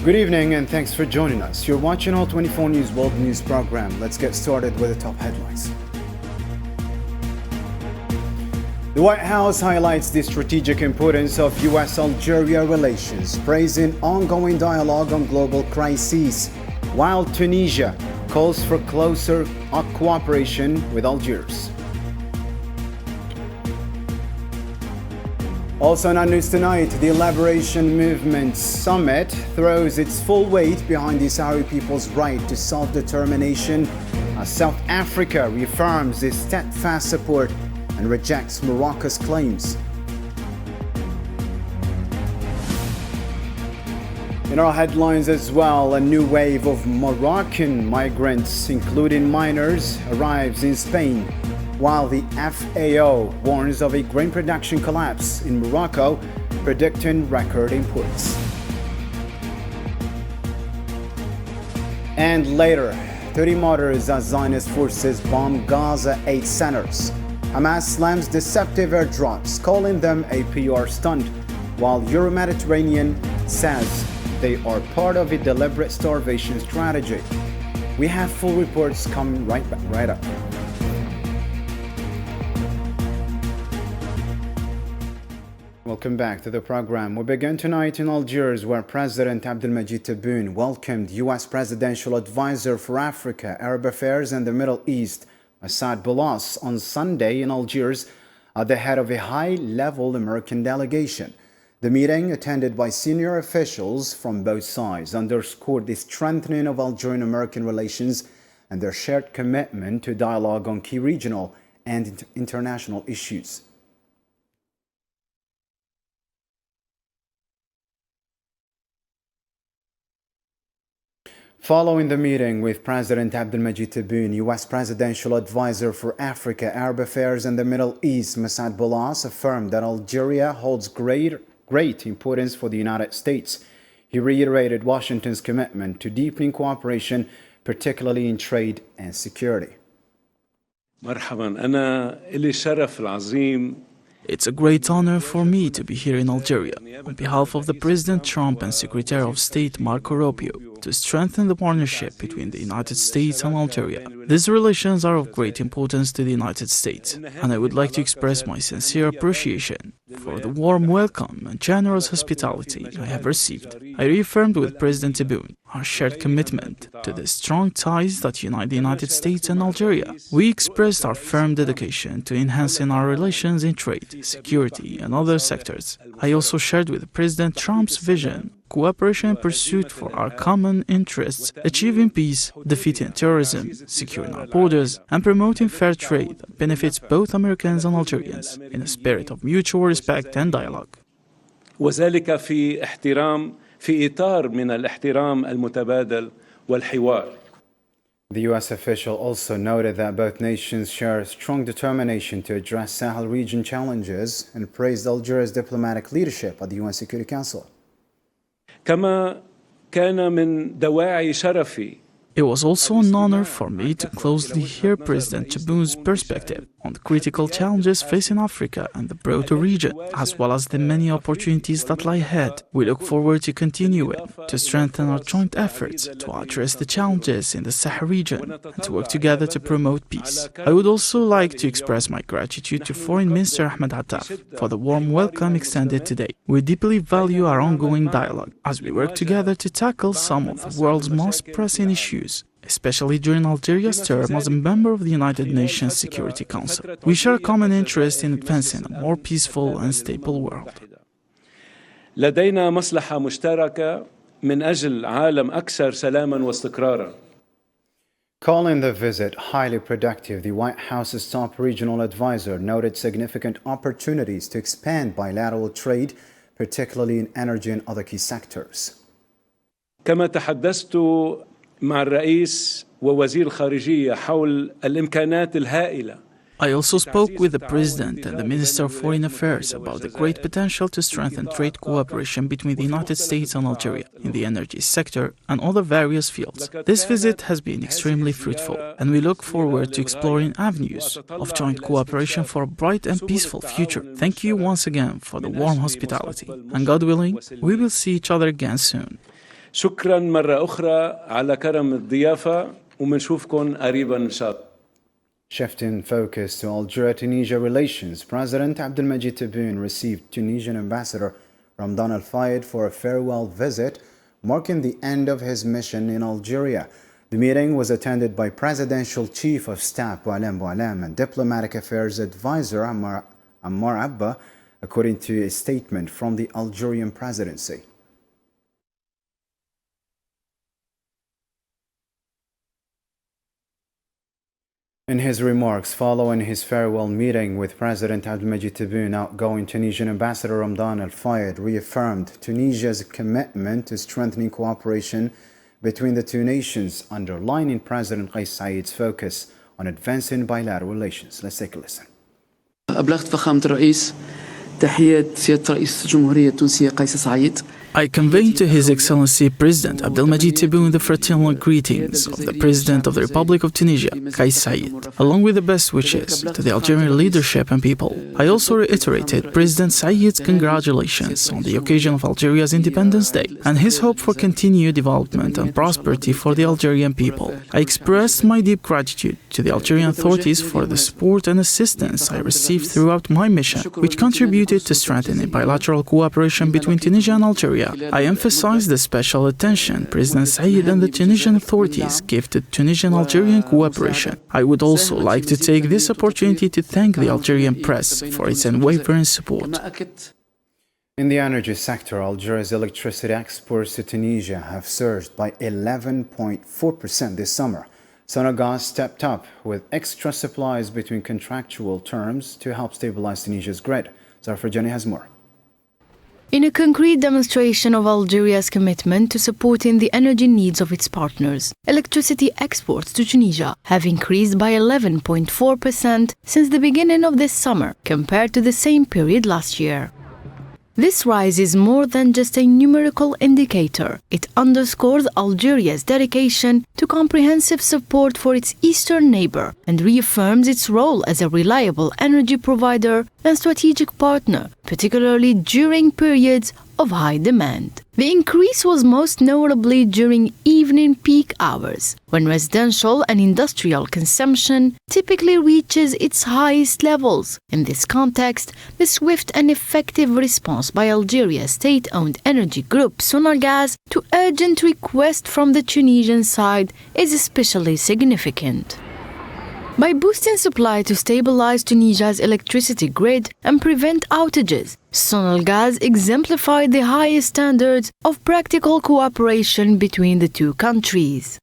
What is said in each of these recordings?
Good evening and thanks for joining us. You're watching All 24 News World News Program. Let's get started with the top headlines. The White House highlights the strategic importance of U.S.-Algeria relations, praising ongoing dialogue on global crises, while Tunisia calls for closer cooperation with Algiers. Also in our news tonight, the Liberation Movement Summit throws its full weight behind the Sahrawi people's right to self-determination as South Africa reaffirms its steadfast support and rejects Morocco's claims. In our headlines as well, a new wave of Moroccan migrants, including minors, arrives in Spain, while the FAO warns of a grain production collapse in Morocco, predicting record imports. And later, 30 martyrs as Zionist forces bomb Gaza aid centers. Hamas slams deceptive airdrops, calling them a PR stunt, while Euro-Mediterranean says they are part of a deliberate starvation strategy. We have full reports coming right up. Welcome back to the program. We begin tonight in Algiers, where President Abdelmajid Tebboune welcomed U.S. Presidential Advisor for Africa, Arab Affairs and the Middle East, Assad Boulas, on Sunday in Algiers at the head of a high-level American delegation. The meeting, attended by senior officials from both sides, underscored the strengthening of Algerian-American relations and their shared commitment to dialogue on key regional and international issues. Following the meeting with President Abdelmajid Tebboune, U.S. Presidential Advisor for Africa, Arab Affairs and the Middle East, Assad Boulas, affirmed that Algeria holds great importance for the United States. He reiterated Washington's commitment to deepening cooperation, particularly in trade and security. It's a great honor for me to be here in Algeria, on behalf of the President Trump and Secretary of State Marco Rubio, to strengthen the partnership between the United States and Algeria. These relations are of great importance to the United States, and I would like to express my sincere appreciation for the warm welcome and generous hospitality I have received. I reaffirmed with President Tebboune our shared commitment to the strong ties that unite the United States and Algeria. We expressed our firm dedication to enhancing our relations in trade, security, and other sectors. I also shared with President Trump's vision, cooperation and pursuit for our common interests, achieving peace, defeating terrorism, securing our borders, and promoting fair trade that benefits both Americans and Algerians in a spirit of mutual respect and dialogue. وذلك في إطار من الاحترام المتبادل والحوار. The U.S. official also noted that both nations share a strong determination to address Sahel region challenges and praised Algeria's diplomatic leadership at the UN Security Council. كما كان من دواعي شرفي. It was also an honor for me to closely hear President Tebboun's perspective on the critical challenges facing Africa and the broader region, as well as the many opportunities that lie ahead. We look forward to continuing to strengthen our joint efforts to address the challenges in the Sahel region and to work together to promote peace. I would also like to express my gratitude to Foreign Minister Ahmed Attaf for the warm welcome extended today. We deeply value our ongoing dialogue as we work together to tackle some of the world's most pressing issues, especially during Algeria's term as a member of the United Nations Security Council. We share a common interest in advancing a more peaceful and stable world. لدينا مصلحة مشتركة من أجل عالم أكثر سلاما واستقرارا. Calling the visit highly productive, the White House's top regional advisor noted significant opportunities to expand bilateral trade, particularly in energy and other key sectors. كما تحدثت مع الرئيس ووزير الخارجية حول الإمكانات الهائلة. I also spoke with the President and the Minister of Foreign Affairs about the great potential to strengthen trade cooperation between the United States and Algeria in the energy sector and other various fields. This visit has been extremely fruitful, and we look forward to exploring avenues of joint cooperation for a bright and peaceful future. Thank you once again for the warm hospitality, and God willing, we will see each other again soon. شكرا مرة أخرى على كرم الضيافة ومنشوفكم قريبا إن شاء الله. Shifting focus to Algeria-Tunisia relations, President Abdelmadjid Tebboune received Tunisian Ambassador Ramadan Al-Fayed for a farewell visit, marking the end of his mission in Algeria. The meeting was attended by Presidential Chief of Staff Boualem and Diplomatic Affairs Advisor Ammar Abba, according to a statement from the Algerian presidency. In his remarks following his farewell meeting with President Abdelmadjid Tebboune, outgoing Tunisian Ambassador Ramadan Al-Fayed reaffirmed Tunisia's commitment to strengthening cooperation between the two nations, underlining President Kais Said's focus on advancing bilateral relations. Let's take a listen. أبلغت فخامة الرئيس تحية سيادة رئيس الجمهورية التونسية قيس سعيد. I convey to His Excellency President Abdelmadjid Tebboune the fraternal greetings of the President of the Republic of Tunisia, Kais Said, along with the best wishes to the Algerian leadership and people. I also reiterated President Said's congratulations on the occasion of Algeria's Independence Day and his hope for continued development and prosperity for the Algerian people. I expressed my deep gratitude to the Algerian authorities for the support and assistance I received throughout my mission, which contributed to strengthening bilateral cooperation between Tunisia and Algeria. I emphasize the special attention President Said and the Tunisian authorities give to Tunisian-Algerian cooperation. I would also like to take this opportunity to thank the Algerian press for its unwavering support. In the energy sector, Algeria's electricity exports to Tunisia have surged by 11.4% this summer. Sonagas stepped up with extra supplies between contractual terms to help stabilize Tunisia's grid. Zarfarjani has more. In a concrete demonstration of Algeria's commitment to supporting the energy needs of its partners, electricity exports to Tunisia have increased by 11.4% since the beginning of this summer compared to the same period last year. This rise is more than just a numerical indicator. It underscores Algeria's dedication to comprehensive support for its eastern neighbor and reaffirms its role as a reliable energy provider and strategic partner, particularly during periods of high demand. The increase was most notably during evening peak hours, when residential and industrial consumption typically reaches its highest levels. In this context, the swift and effective response by Algeria's state-owned energy group Sonargas to urgent request from the Tunisian side is especially significant. By boosting supply to stabilize Tunisia's electricity grid and prevent outages, Sonargas exemplified the highest standards of practical cooperation between the two countries.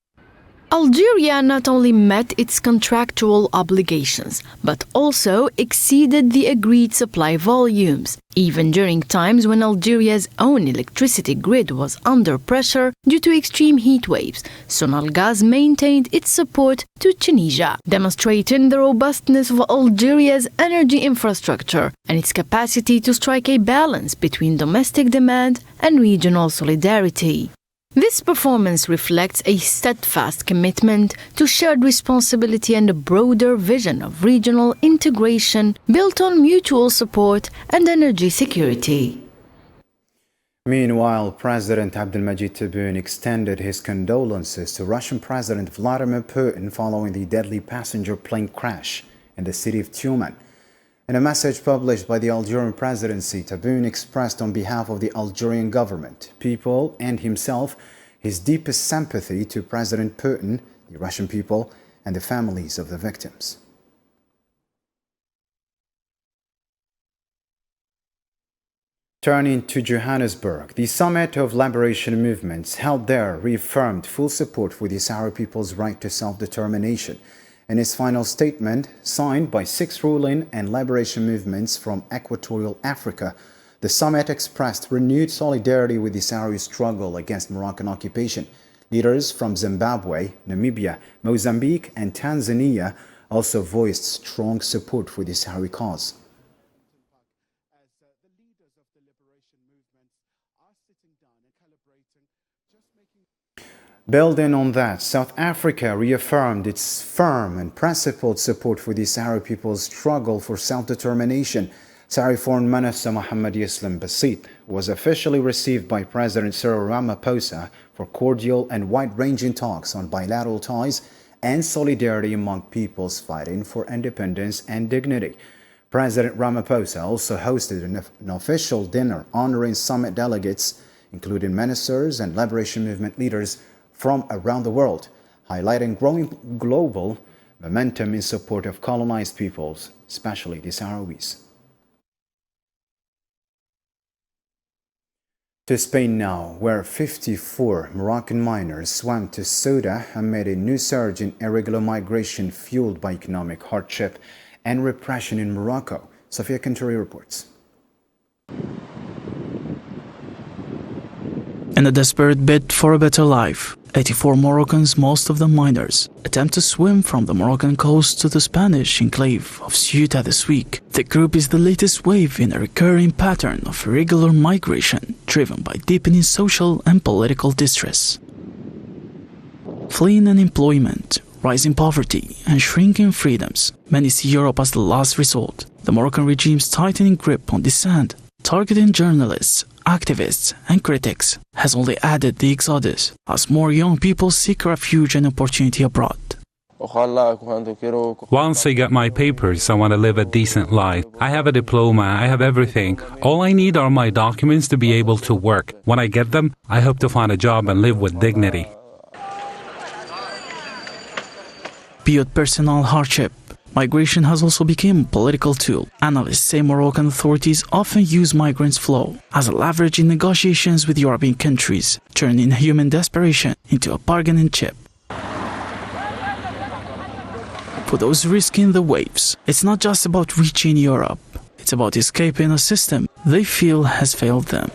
Algeria not only met its contractual obligations, but also exceeded the agreed supply volumes, even during times when Algeria's own electricity grid was under pressure due to extreme heat waves. Sonargas maintained its support to Tunisia, demonstrating the robustness of Algeria's energy infrastructure and its capacity to strike a balance between domestic demand and regional solidarity. This performance reflects a steadfast commitment to shared responsibility and a broader vision of regional integration built on mutual support and energy security. Meanwhile, President Abdelmadjid Tebboune extended his condolences to Russian President Vladimir Putin following the deadly passenger plane crash in the city of Tyumen. In a message published by the Algerian presidency, Tebboune expressed on behalf of the Algerian government, people, and himself his deepest sympathy to President Putin, the Russian people, and the families of the victims. Turning to Johannesburg, the Summit of Liberation Movements held there reaffirmed full support for the Sahrawi people's right to self-determination. In its final statement, signed by 6 ruling and liberation movements from Equatorial Africa, the summit expressed renewed solidarity with the Sahrawi struggle against Moroccan occupation. Leaders from Zimbabwe, Namibia, Mozambique, and Tanzania also voiced strong support for the Sahrawi cause. Building on that, South Africa reaffirmed its firm and principled support for the Sahrawi people's struggle for self-determination. Sahrawi Foreign Minister Mohamed Yeslam Basit was officially received by President Cyril Ramaphosa for cordial and wide-ranging talks on bilateral ties and solidarity among peoples fighting for independence and dignity. President Ramaphosa also hosted an official dinner honoring summit delegates, including ministers and liberation movement leaders from around the world, highlighting growing global momentum in support of colonized peoples, especially the Sahrawis. To Spain now, where 54 Moroccan miners swam to Ceuta amid a new surge in irregular migration fueled by economic hardship and repression in Morocco. Sofia Canturi reports. In a desperate bid for a better life, 84 Moroccans, most of them miners, attempt to swim from the Moroccan coast to the Spanish enclave of Ceuta this week. The group is the latest wave in a recurring pattern of irregular migration driven by deepening social and political distress. Fleeing unemployment, rising poverty, and shrinking freedoms, many see Europe as the last resort. The Moroccan regime's tightening grip on dissent, targeting journalists, activists, and critics, has only added the exodus as more young people seek refuge and opportunity abroad. Once I get my papers, I want to live a decent life. I have a diploma, I have everything. All I need are my documents to be able to work. When I get them, I hope to find a job and live with dignity. Beyond personal hardship, migration has also become a political tool. Analysts say Moroccan authorities often use migrants' flow as a leverage in negotiations with European countries, turning human desperation into a bargaining chip. For those risking the waves, it's not just about reaching Europe, it's about escaping a system they feel has failed them.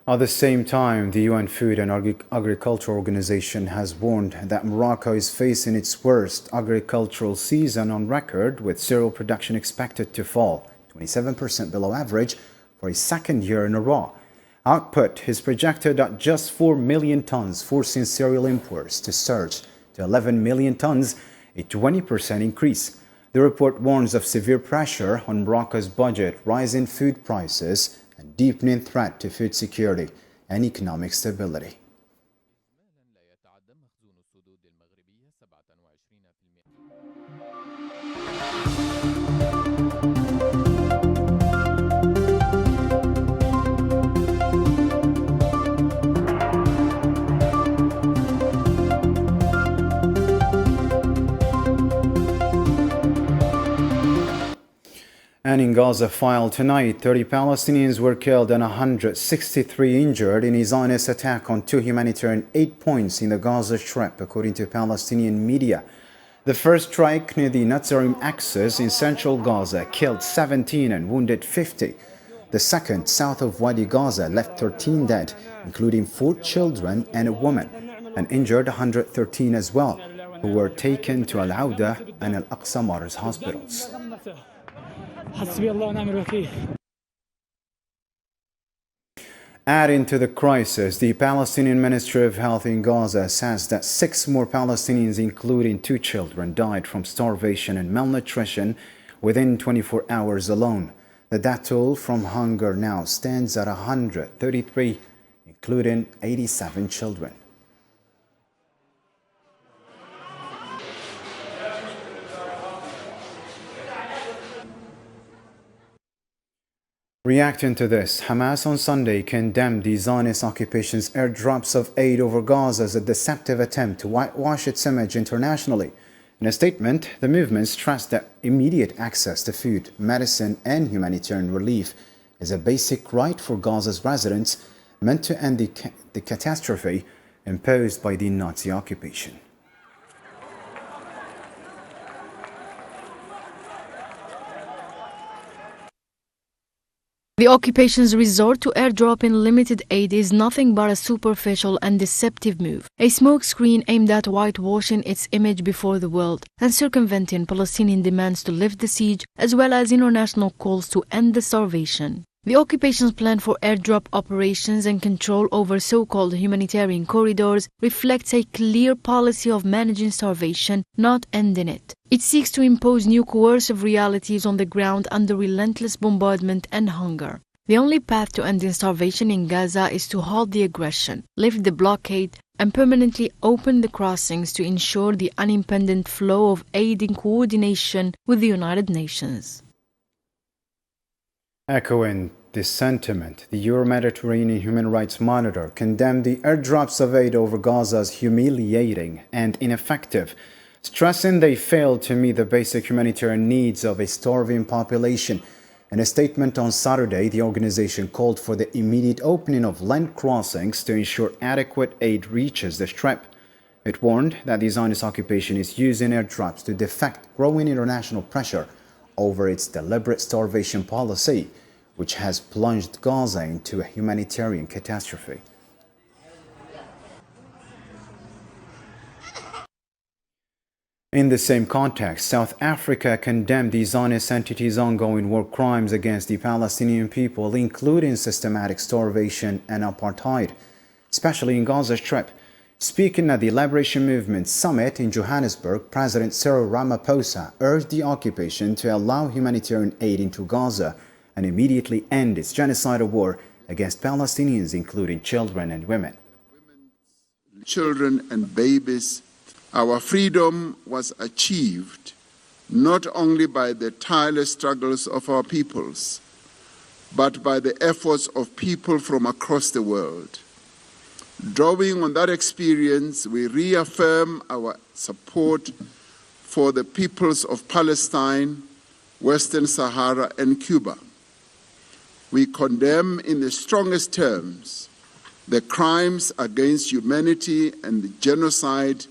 At the same time, the UN Food and Agriculture Organization has warned that Morocco is facing its worst agricultural season on record, with cereal production expected to fall 27% below average for a second year in a row. Output is projected at just 4 million tons, forcing cereal imports to surge to 11 million tons, a 20% increase. The report warns of severe pressure on Morocco's budget, rising food prices, and deepening threat to food security and economic stability. And in Gaza file tonight, 30 Palestinians were killed and 163 injured in a Zionist attack on two humanitarian aid points in the Gaza Strip, according to Palestinian media. The first strike near the Netzarim axis in central Gaza killed 17 and wounded 50. The second, south of Wadi Gaza, left 13 dead, including 4 children and a woman, and injured 113 as well, who were taken to Al-Auda and Al-Aqsa Martyrs hospitals. Adding to the crisis, the Palestinian Ministry of Health in Gaza says that 6 more Palestinians, including 2 children, died from starvation and malnutrition within 24 hours alone. The death toll from hunger now stands at 133, including 87 children. Reacting to this, Hamas on Sunday condemned the Zionist occupation's airdrops of aid over Gaza as a deceptive attempt to whitewash its image internationally. In a statement, the movement stressed that immediate access to food, medicine, and humanitarian relief is a basic right for Gaza's residents, meant to end the catastrophe imposed by the Nazi occupation. The occupation's resort to airdropping limited aid is nothing but a superficial and deceptive move, a smokescreen aimed at whitewashing its image before the world and circumventing Palestinian demands to lift the siege, as well as international calls to end the starvation. The occupation's plan for airdrop operations and control over so-called humanitarian corridors reflects a clear policy of managing starvation, not ending it. It seeks to impose new coercive realities on the ground under relentless bombardment and hunger. The only path to ending starvation in Gaza is to halt the aggression, lift the blockade, and permanently open the crossings to ensure the unimpeded flow of aid in coordination with the United Nations. Echoing this sentiment, the Euro-Mediterranean Human Rights Monitor condemned the airdrops of aid over Gaza as humiliating and ineffective, stressing they failed to meet the basic humanitarian needs of a starving population. In a statement on Saturday, the organization called for the immediate opening of land crossings to ensure adequate aid reaches the Strip. It warned that the Zionist occupation is using airdrops to deflect growing international pressure over its deliberate starvation policy, which has plunged Gaza into a humanitarian catastrophe. In the same context, South Africa condemned the Zionist entity's ongoing war crimes against the Palestinian people, including systematic starvation and apartheid, especially in Gaza Strip. Speaking at the Liberation Movement Summit in Johannesburg, President Cyril Ramaphosa urged the occupation to allow humanitarian aid into Gaza and immediately end its genocidal war against Palestinians, including children and women. Children and babies. Our freedom was achieved not only by the tireless struggles of our peoples, but by the efforts of people from across the world. Drawing on that experience, we reaffirm our support for the peoples of Palestine, Western Sahara, and Cuba. We condemn in the strongest terms the crimes against humanity and the genocide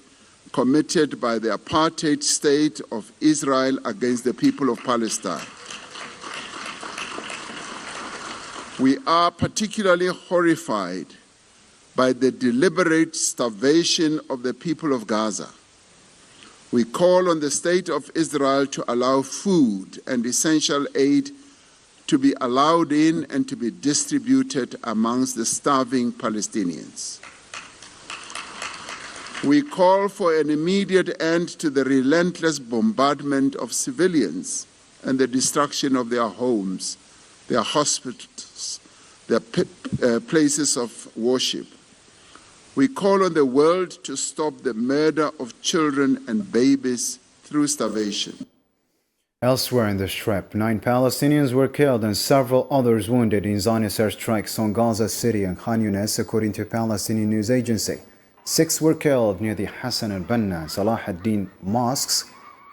committed by the apartheid state of Israel against the people of Palestine. We are particularly horrified by the deliberate starvation of the people of Gaza. We call on the state of Israel to allow food and essential aid to be allowed in and to be distributed amongst the starving Palestinians. We call for an immediate end to the relentless bombardment of civilians and the destruction of their homes, their hospitals, their places of worship. We call on the world to stop the murder of children and babies through starvation. Elsewhere in the Strip, 9 Palestinians were killed and several others wounded in Zionist airstrikes on Gaza City and Khan Yunis, according to Palestinian news agency. 6 were killed near the Hassan al-Banna and Salah ad-Din mosques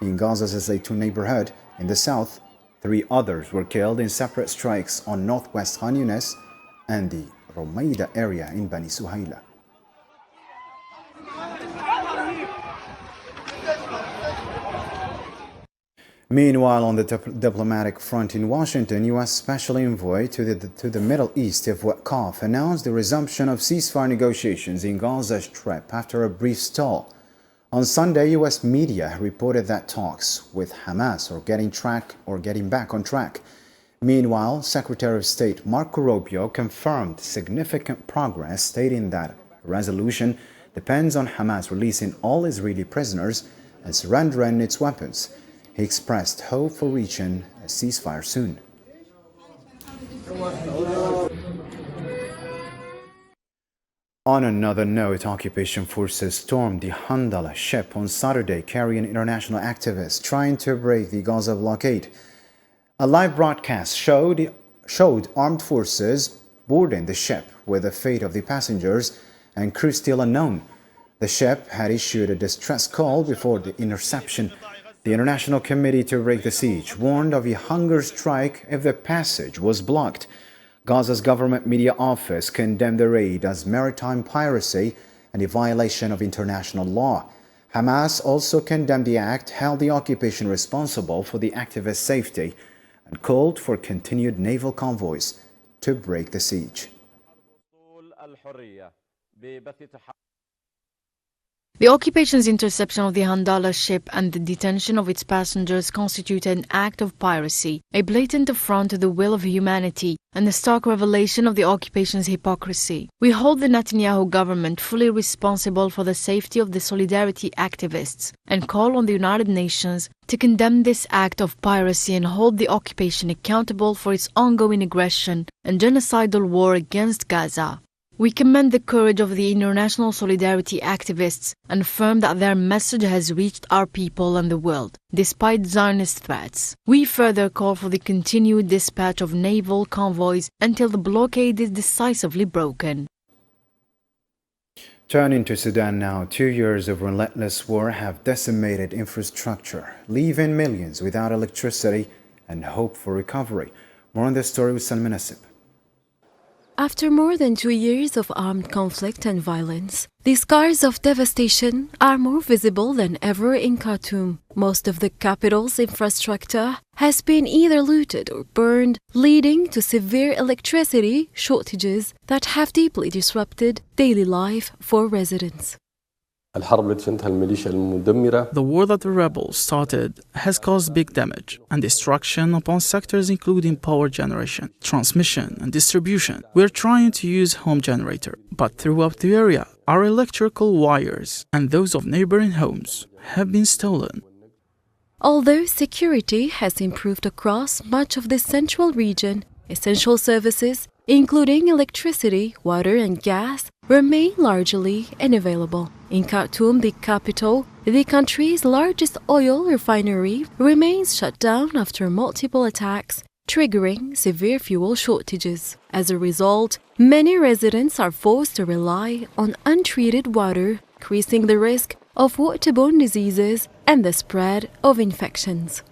in Gaza's Zaytun neighborhood in the south. 3 others were killed in separate strikes on northwest Khan Yunis and the Rumaida area in Bani Suhaila. Meanwhile, on the diplomatic front in Washington, U.S. Special Envoy to the Middle East, Steve Witkoff, announced the resumption of ceasefire negotiations in Gaza Strip after a brief stall. On Sunday, U.S. media reported that talks with Hamas are getting back on track. Meanwhile, Secretary of State Marco Rubio confirmed significant progress, stating that resolution depends on Hamas releasing all Israeli prisoners and surrendering its weapons. He expressed hope for reaching a ceasefire soon. On another note, occupation forces stormed the Handala ship on Saturday, carrying international activists trying to break the Gaza blockade. A live broadcast showed armed forces boarding the ship, with the fate of the passengers and crew still unknown. The ship had issued a distress call before the interception. The International Committee to Break the Siege warned of a hunger strike if the passage was blocked. Gaza's government media office condemned the raid as maritime piracy and a violation of international law. Hamas also condemned the act, held the occupation responsible for the activists' safety, and called for continued naval convoys to break the siege. The occupation's interception of the Handala ship and the detention of its passengers constitute an act of piracy, a blatant affront to the will of humanity, and a stark revelation of the occupation's hypocrisy. We hold the Netanyahu government fully responsible for the safety of the solidarity activists and call on the United Nations to condemn this act of piracy and hold the occupation accountable for its ongoing aggression and genocidal war against Gaza. We commend the courage of the international solidarity activists and affirm that their message has reached our people and the world, despite Zionist threats. We further call for the continued dispatch of naval convoys until the blockade is decisively broken. Turning to Sudan now, 2 years of relentless war have decimated infrastructure, leaving millions without electricity and hope for recovery. More on this story with Salman Asib. After more than 2 years of armed conflict and violence, the scars of devastation are more visible than ever in Khartoum. Most of the capital's infrastructure has been either looted or burned, leading to severe electricity shortages that have deeply disrupted daily life for residents. The war that the rebels started has caused big damage and destruction upon sectors including power generation, transmission and distribution. We're trying to use home generator, but throughout the area, our electrical wires and those of neighboring homes have been stolen. Although security has improved across much of the central region, essential services, including electricity, water and gas, remain largely unavailable. In Khartoum, the capital, the country's largest oil refinery remains shut down after multiple attacks, triggering severe fuel shortages. As a result, many residents are forced to rely on untreated water, increasing the risk of waterborne diseases and the spread of infections.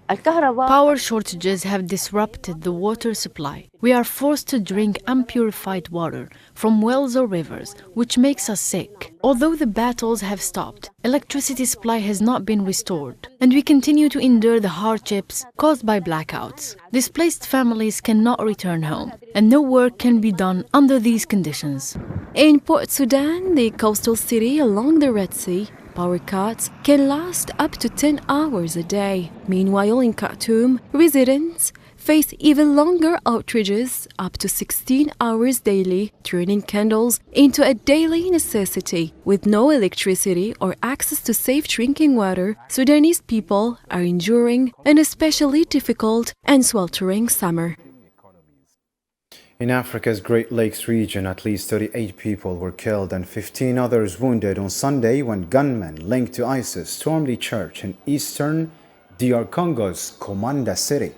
Power shortages have disrupted the water supply. We are forced to drink unpurified water from wells or rivers, which makes us sick. Although the battles have stopped, electricity supply has not been restored, and we continue to endure the hardships caused by blackouts. Displaced families cannot return home, and no work can be done under these conditions. In Port Sudan, the coastal city along the Red Sea, power cuts can last up to 10 hours a day. Meanwhile, in Khartoum, residents face even longer outages, up to 16 hours daily, turning candles into a daily necessity. With no electricity or access to safe drinking water, Sudanese people are enduring an especially difficult and sweltering summer. In Africa's Great Lakes region, at least 38 people were killed and 15 others wounded on Sunday when gunmen linked to ISIS stormed a church in eastern DR Congo's Komanda city.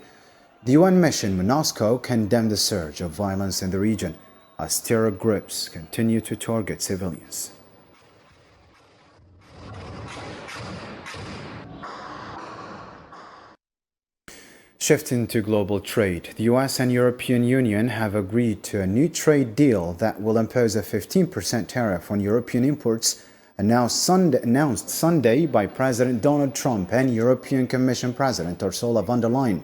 The UN mission MONUSCO condemned the surge of violence in the region as terror groups continue to target civilians. Shifting to global trade, the US and European Union have agreed to a new trade deal that will impose a 15% tariff on European imports, announced Sunday by President Donald Trump and European Commission President Ursula von der Leyen.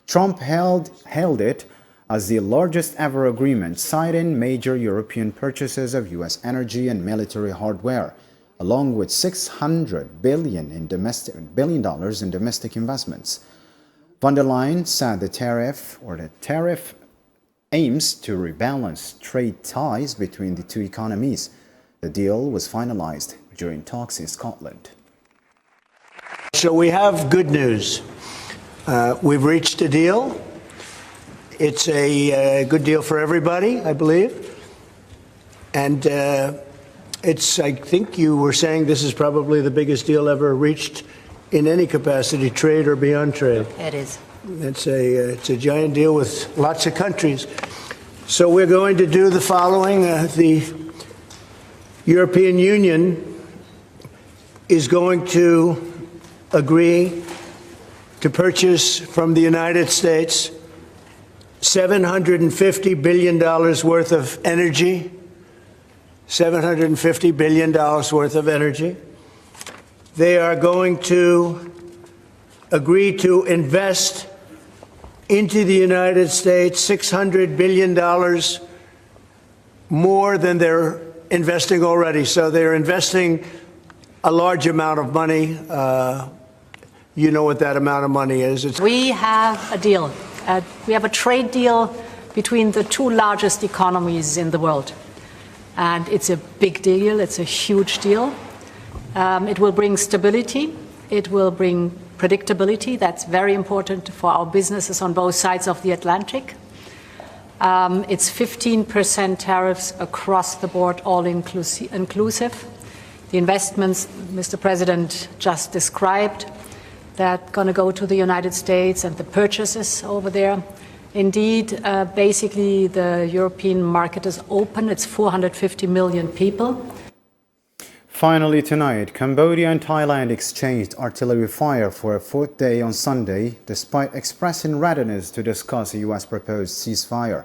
Trump hailed it as the largest ever agreement, citing major European purchases of US energy and military hardware, along with $600 billion in domestic investments. Von der Leyen said the tariff aims to rebalance trade ties between the two economies. The deal was finalized during talks in Scotland. So we have good news. We've reached a deal. It's a good deal for everybody, I believe. And I think you were saying this is probably the biggest deal ever reached in any capacity, trade or beyond trade. It is. It's a giant deal with lots of countries. So we're going to do the following. The European Union is going to agree to purchase from the United States $750 billion worth of energy. $750 billion worth of energy. They are going to agree to invest into the United States $600 billion more than their investing already. So they're investing a large amount of money. You know what that amount of money is. We have a deal. We have a trade deal between the two largest economies in the world. And it's a big deal. It's a huge deal. It will bring stability. It will bring predictability. That's very important for our businesses on both sides of the Atlantic. It's 15% tariffs across the board, all inclusive. The investments Mr. President just described, that going to go to the United States and the purchases over there. Indeed, basically the European market is open. It's 450 million people. Finally tonight, Cambodia and Thailand exchanged artillery fire for a fourth day on Sunday, despite expressing readiness to discuss a U.S. proposed ceasefire.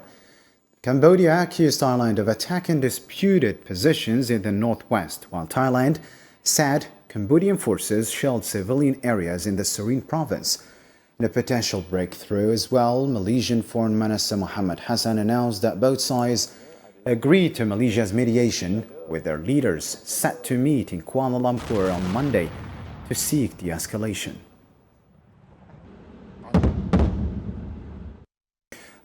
Cambodia accused Thailand of attacking disputed positions in the northwest, while Thailand said Cambodian forces shelled civilian areas in the Serene province. In a potential breakthrough as well, Malaysian Foreign Minister Mohammed Hassan announced that both sides agreed to Malaysia's mediation, with their leaders set to meet in Kuala Lumpur on Monday to seek de-escalation.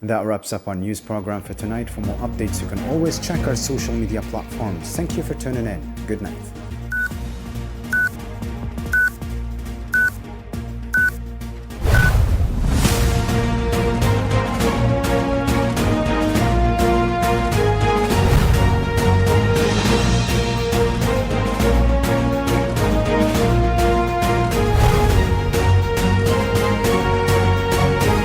That wraps up our news program for tonight. For more updates, you can always check our social media platforms. Thank you for tuning in. Good night.